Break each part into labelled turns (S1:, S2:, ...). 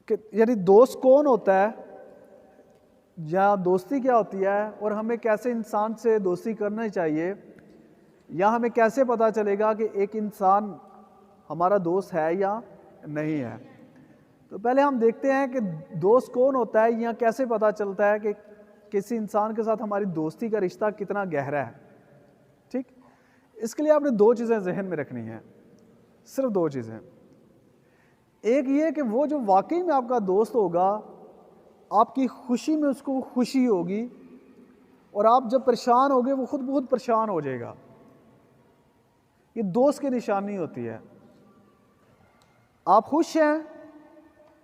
S1: کہ یعنی دوست کون ہوتا ہے یا دوستی کیا ہوتی ہے، اور ہمیں کیسے انسان سے دوستی کرنا چاہیے، یا ہمیں کیسے پتہ چلے گا کہ ایک انسان ہمارا دوست ہے یا نہیں ہے۔ تو پہلے ہم دیکھتے ہیں کہ دوست کون ہوتا ہے یا کیسے پتہ چلتا ہے کہ کسی انسان کے ساتھ ہماری دوستی کا رشتہ کتنا گہرا ہے۔ ٹھیک، اس کے لیے آپ نے دو چیزیں ذہن میں رکھنی ہیں، صرف دو چیزیں۔ ایک یہ کہ وہ جو واقعی میں آپ کا دوست ہوگا، آپ کی خوشی میں اس کو خوشی ہوگی، اور آپ جب پریشان ہوگے وہ خود بخود پریشان ہو جائے گا۔ یہ دوست کی نشانی ہوتی ہے۔ آپ خوش ہیں،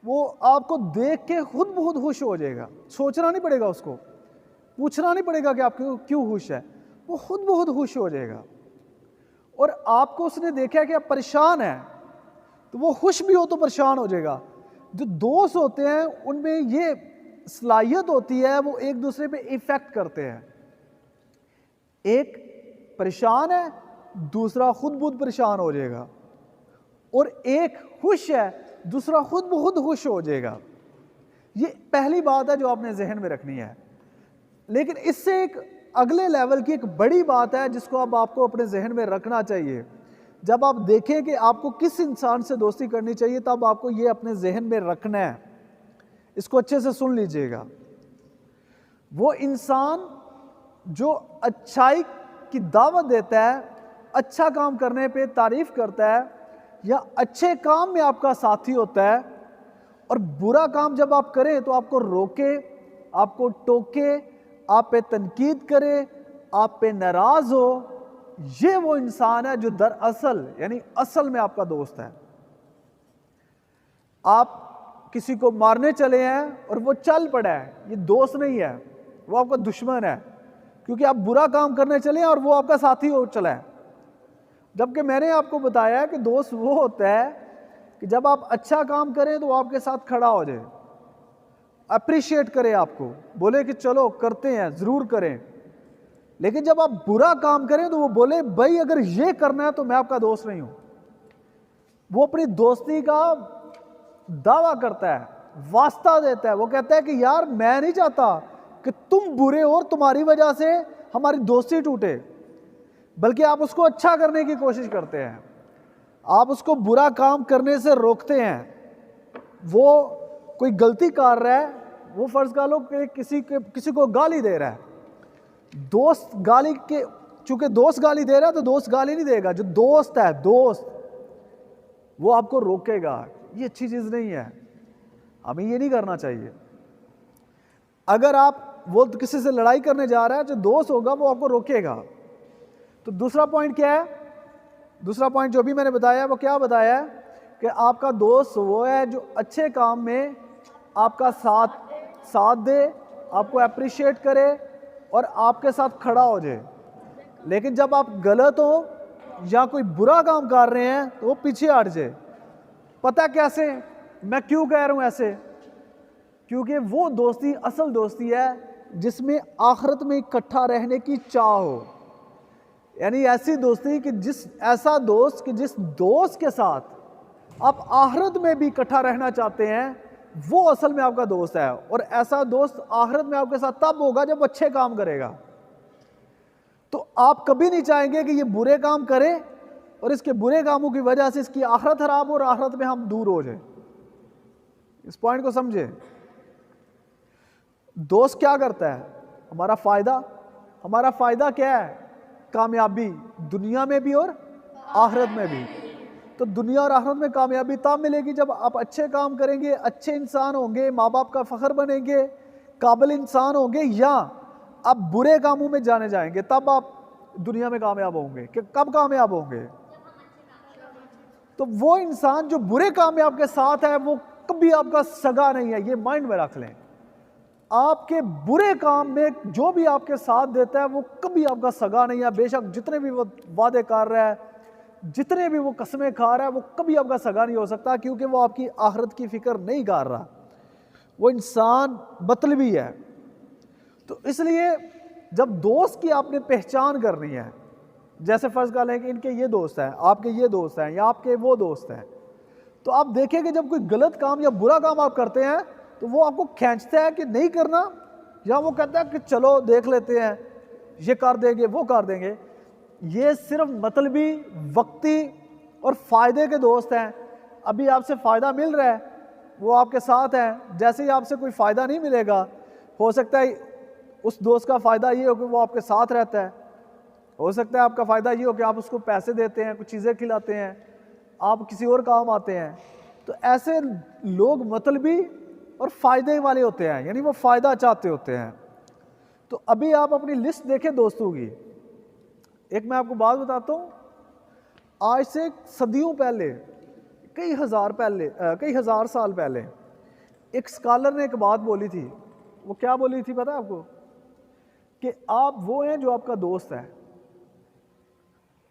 S1: وہ آپ کو دیکھ کے خود بخود خوش ہو جائے گا، سوچنا نہیں پڑے گا، اس کو پوچھنا نہیں پڑے گا کہ آپ کیوں خوش ہے، وہ خود بخود خوش ہو جائے گا۔ اور آپ کو اس نے دیکھا کہ آپ پریشان ہیں تو وہ خوش بھی ہو تو پریشان ہو جائے گا۔ جو دوست ہوتے ہیں ان میں یہ صلاحیت ہوتی ہے، وہ ایک دوسرے پہ ایفیکٹ کرتے ہیں۔ ایک پریشان ہے، دوسرا خود بخود پریشان ہو جائے گا، اور ایک خوش ہے، دوسرا خود بخود خوش ہو جائے گا۔ یہ پہلی بات ہے جو آپ نے ذہن میں رکھنی ہے۔ لیکن اس سے ایک اگلے لیول کی ایک بڑی بات ہے جس کو اب آپ کو اپنے ذہن میں رکھنا چاہیے۔ جب آپ دیکھیں کہ آپ کو کس انسان سے دوستی کرنی چاہیے، تب آپ کو یہ اپنے ذہن میں رکھنا ہے۔ اس کو اچھے سے سن لیجئے گا۔ وہ انسان جو اچھائی کی دعوت دیتا ہے، اچھا کام کرنے پہ تعریف کرتا ہے، یا اچھے کام میں آپ کا ساتھی ہوتا ہے، اور برا کام جب آپ کریں تو آپ کو روکے، آپ کو ٹوکے، آپ پہ تنقید کرے، آپ پہ ناراض ہو، یہ وہ انسان ہے جو دراصل یعنی اصل میں آپ کا دوست ہے۔ آپ کسی کو مارنے چلے ہیں اور وہ چل پڑا ہے، یہ دوست نہیں ہے، وہ آپ کا دشمن ہے، کیونکہ آپ برا کام کرنے چلے ہیں اور وہ آپ کا ساتھی ہو چلا ہے۔ جبکہ میں نے آپ کو بتایا ہے کہ دوست وہ ہوتا ہے کہ جب آپ اچھا کام کریں تو وہ آپ کے ساتھ کھڑا ہو جائے، اپریشیٹ کرے، آپ کو بولے کہ چلو کرتے ہیں، ضرور کریں۔ لیکن جب آپ برا کام کریں تو وہ بولے بھائی اگر یہ کرنا ہے تو میں آپ کا دوست نہیں ہوں۔ وہ اپنی دوستی کا دعویٰ کرتا ہے، واسطہ دیتا ہے، وہ کہتا ہے کہ یار میں نہیں چاہتا کہ تم برے ہو اور تمہاری وجہ سے ہماری دوستی ٹوٹے، بلکہ آپ اس کو اچھا کرنے کی کوشش کرتے ہیں، آپ اس کو برا کام کرنے سے روکتے ہیں۔ وہ کوئی غلطی کر رہا ہے، وہ فرض کر لو کہ کسی کو گالی دے رہا ہے، دوست گالی کے چونکہ دوست گالی دے رہا ہے تو دوست گالی نہیں دے گا، جو دوست ہے دوست وہ آپ کو روکے گا۔ یہ اچھی چیز نہیں ہے، ہمیں یہ نہیں کرنا چاہیے۔ اگر آپ وہ کسی سے لڑائی کرنے جا رہا ہے، جو دوست ہوگا وہ آپ کو روکے گا۔ تو دوسرا پوائنٹ کیا ہے؟ دوسرا پوائنٹ جو بھی میں نے بتایا وہ کیا بتایا ہے کہ آپ کا دوست وہ ہے جو اچھے کام میں آپ کا ساتھ دے، آپ کو اپریشیٹ کرے اور آپ کے ساتھ کھڑا ہو جائے۔ لیکن جب آپ غلط ہو یا کوئی برا کام کر رہے ہیں تو وہ پیچھے ہٹ جائے۔ پتہ کیسے؟ میں کیوں کہہ رہا ہوں ایسے؟ کیونکہ وہ دوستی اصل دوستی ہے جس میں آخرت میں اکٹھا رہنے کی چاہ ہو، یعنی ایسی دوستی کہ ایسا دوست کہ جس دوست کے ساتھ آپ آخرت میں بھی اکٹھا رہنا چاہتے ہیں، وہ اصل میں آپ کا دوست ہے۔ اور ایسا دوست آخرت میں آپ کے ساتھ تب ہوگا جب اچھے کام کرے گا۔ تو آپ کبھی نہیں چاہیں گے کہ یہ برے کام کرے اور اس کے برے کاموں کی وجہ سے اس کی آخرت خراب ہو اور آخرت میں ہم دور ہو جائیں۔ اس پوائنٹ کو سمجھے۔ دوست کیا کرتا ہے؟ ہمارا فائدہ۔ ہمارا فائدہ کیا ہے؟ کامیابی، دنیا میں بھی اور آخرت میں بھی۔ تو دنیا اور آخرت میں کامیابی تب ملے گی جب آپ اچھے کام کریں گے، اچھے انسان ہوں گے، ماں باپ کا فخر بنیں گے، قابل انسان ہوں گے، یا آپ برے کاموں میں جانے جائیں گے، تب آپ دنیا میں کامیاب ہوں گے۔ کہ کب کامیاب ہوں گے؟ تو وہ انسان جو برے کام میں آپ کے ساتھ ہے وہ کبھی آپ کا سگا نہیں ہے، یہ مائنڈ میں رکھ لیں۔ آپ کے برے کام میں جو بھی آپ کے ساتھ دیتا ہے وہ کبھی آپ کا سگا نہیں ہے، بے شک جتنے بھی وہ وعدے کر رہا ہے، جتنے بھی وہ قسمیں کھا رہا ہے، وہ کبھی آپ کا سگا نہیں ہو سکتا، کیونکہ وہ آپ کی آخرت کی فکر نہیں کر رہا، وہ انسان مطلبی ہے۔ تو اس لیے جب دوست کی آپ نے پہچان کرنی ہے، جیسے فرض کر لیں کہ ان کے یہ دوست ہیں، آپ کے یہ دوست ہیں، یا آپ کے وہ دوست ہیں، تو آپ دیکھیں کہ جب کوئی غلط کام یا برا کام آپ کرتے ہیں تو وہ آپ کو کھینچتا ہے کہ نہیں کرنا، یا وہ کہتا ہے کہ چلو دیکھ لیتے ہیں، یہ کر دیں گے وہ کر دیں گے. یہ صرف مطلبی وقتی اور فائدے کے دوست ہیں. ابھی آپ سے فائدہ مل رہا ہے، وہ آپ کے ساتھ ہیں. جیسے ہی آپ سے کوئی فائدہ نہیں ملے گا، ہو سکتا ہے اس دوست کا فائدہ یہ ہو کہ وہ آپ کے ساتھ رہتا ہے، ہو سکتا ہے آپ کا فائدہ یہ ہو کہ آپ اس کو پیسے دیتے ہیں، کچھ چیزیں کھلاتے ہیں، آپ کسی اور کام آتے ہیں. تو ایسے لوگ مطلبی اور فائدے والے ہوتے ہیں، یعنی وہ فائدہ چاہتے ہوتے ہیں. تو ابھی آپ اپنی لسٹ دیکھیں دوستوں کی. ایک میں آپ کو بات بتاتا ہوں، آج سے صدیوں پہلے، کئی ہزار سال پہلے ایک اسکالر نے ایک بات بولی تھی. وہ کیا بولی تھی پتہ آپ کو؟ کہ آپ وہ ہیں جو آپ کا دوست ہے.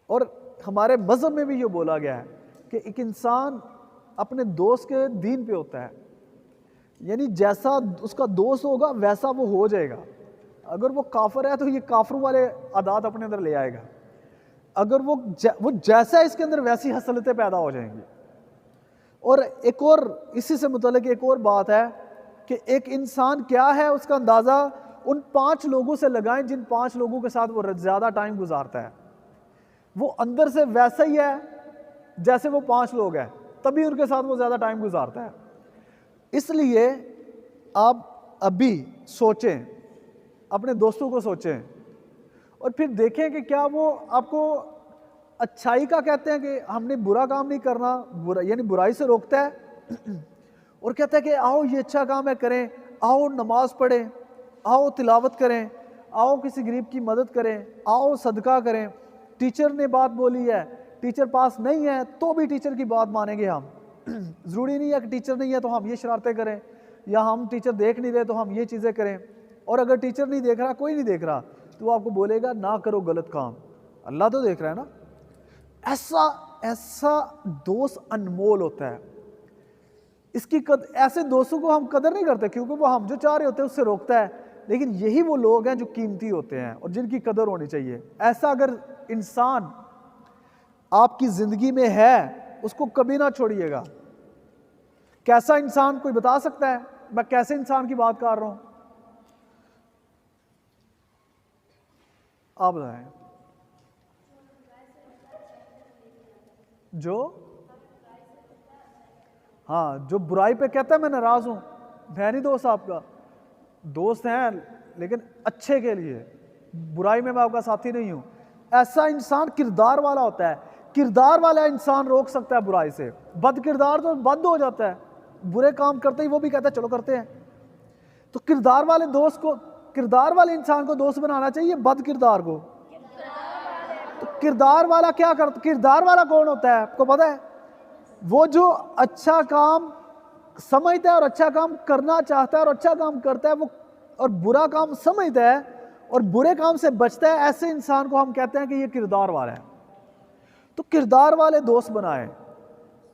S1: اور ہمارے مذہب میں بھی یہ بولا گیا ہے کہ ایک انسان اپنے دوست کے دین پہ ہوتا ہے، یعنی جیسا اس کا دوست ہوگا ویسا وہ ہو جائے گا. اگر وہ کافر ہے تو یہ کافروں والے عادات اپنے اندر لے آئے گا، اگر وہ جیسا اس کے اندر ویسی حسلتیں پیدا ہو جائیں گی. اور ایک اور اسی سے متعلق ایک اور بات ہے کہ ایک انسان کیا ہے، اس کا اندازہ ان 5 لوگوں سے لگائیں جن 5 لوگوں کے ساتھ وہ زیادہ ٹائم گزارتا ہے. وہ اندر سے ویسا ہی ہے جیسے وہ 5 لوگ ہیں، تبھی ان کے ساتھ وہ زیادہ ٹائم گزارتا ہے. اس لیے آپ ابھی سوچیں، اپنے دوستوں کو سوچیں، اور پھر دیکھیں کہ کیا وہ آپ کو اچھائی کا کہتے ہیں کہ ہم نے برا کام نہیں کرنا، یعنی برائی سے روکتا ہے، اور کہتا ہے کہ آؤ یہ اچھا کام ہے کریں، آؤ نماز پڑھیں، آؤ تلاوت کریں، آؤ کسی غریب کی مدد کریں، آؤ صدقہ کریں. ٹیچر نے بات بولی ہے، ٹیچر پاس نہیں ہے تو بھی ٹیچر کی بات مانیں گے ہم. ضروری نہیں ہے کہ ٹیچر نہیں ہے تو ہم یہ شرارتیں کریں، یا ہم ٹیچر دیکھ نہیں رہے تو ہم یہ چیزیں کریں. اور اگر ٹیچر نہیں دیکھ رہا، کوئی نہیں دیکھ رہا، تو وہ آپ کو بولے گا نہ کرو غلط کام، اللہ تو دیکھ رہا ہے نا. ایسا دوست انمول ہوتا ہے. ایسے دوستوں کو ہم قدر نہیں کرتے کیونکہ وہ ہم جو چاہ رہے ہوتے ہیں اس سے روکتا ہے. لیکن یہی وہ لوگ ہیں جو قیمتی ہوتے ہیں اور جن کی قدر ہونی چاہیے. ایسا اگر انسان آپ کی زندگی میں ہے، اس کو کبھی نہ چھوڑیے گا. کیسا انسان کوئی بتا سکتا ہے؟ میں کیسے انسان کی بات کر رہا ہوں؟ آپ بتائیں. جو برائی پہ کہتا ہے میں ناراض ہوں، میں نہیں دوست آپ کا. دوست ہیں لیکن اچھے کے لیے، برائی میں آپ کا ساتھی نہیں ہوں. ایسا انسان کردار والا ہوتا ہے. کردار والا انسان روک سکتا ہے برائی سے. بد کردار تو بد ہو جاتا ہے، برے کام کرتے ہی وہ بھی کہتا ہے چلو کرتے ہیں. تو کردار والے انسان کو دوست بنانا چاہیے بد کردار کو. تو کردار والا کیا کرتا؟ کردار والا کون ہوتا ہے آپ کو پتہ ہے؟ وہ جو اچھا کام سمجھتا ہے اور اچھا کام کرنا چاہتا ہے اور اچھا کام کرتا ہے، وہ اور برا کام سمجھتا ہے اور برے کام سے بچتا ہے. ایسے انسان کو ہم کہتے ہیں کہ یہ کردار والا ہے. تو کردار والے دوست بنائیں،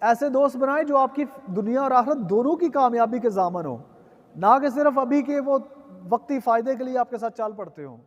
S1: ایسے دوست بنائیں جو آپ کی دنیا اور آخرت دونوں کی کامیابی کے ضامن ہو، نہ کہ صرف ابھی کے وہ وقتی فائدے کے لیے آپ کے ساتھ چال پڑتے ہوں.